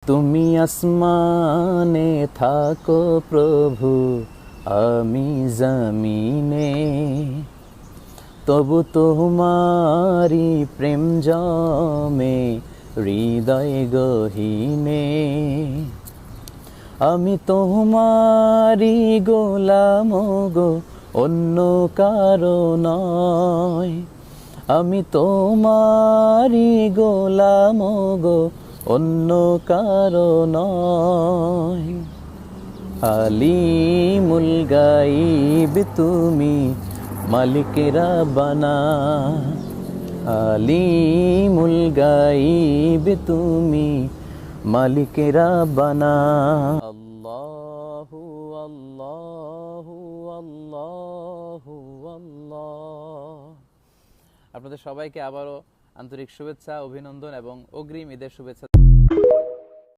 তুমি আসমানে থাকো প্রভু, আমি জমিনে, তবু তোমারি প্রেম জমে হৃদয় গহীনে। আমি তোমারি গোলাম গো, অন্য কারো নয়। আমি তোমারি গোলাম গো, অন্য কারো নয়। আলিমুল গাইব তুমি, মালিক রাব্বানা। আলিমুল গাইব তুমি, মালিক রাব্বানা। আল্লাহু আল্লাহু আল্লাহু আল্লাহ। আপনাদের সবাইকে আবারও আন্তরিক শুভেচ্ছা, অভিনন্দন এবং অগ্রিম ঈদের শুভেচ্ছা।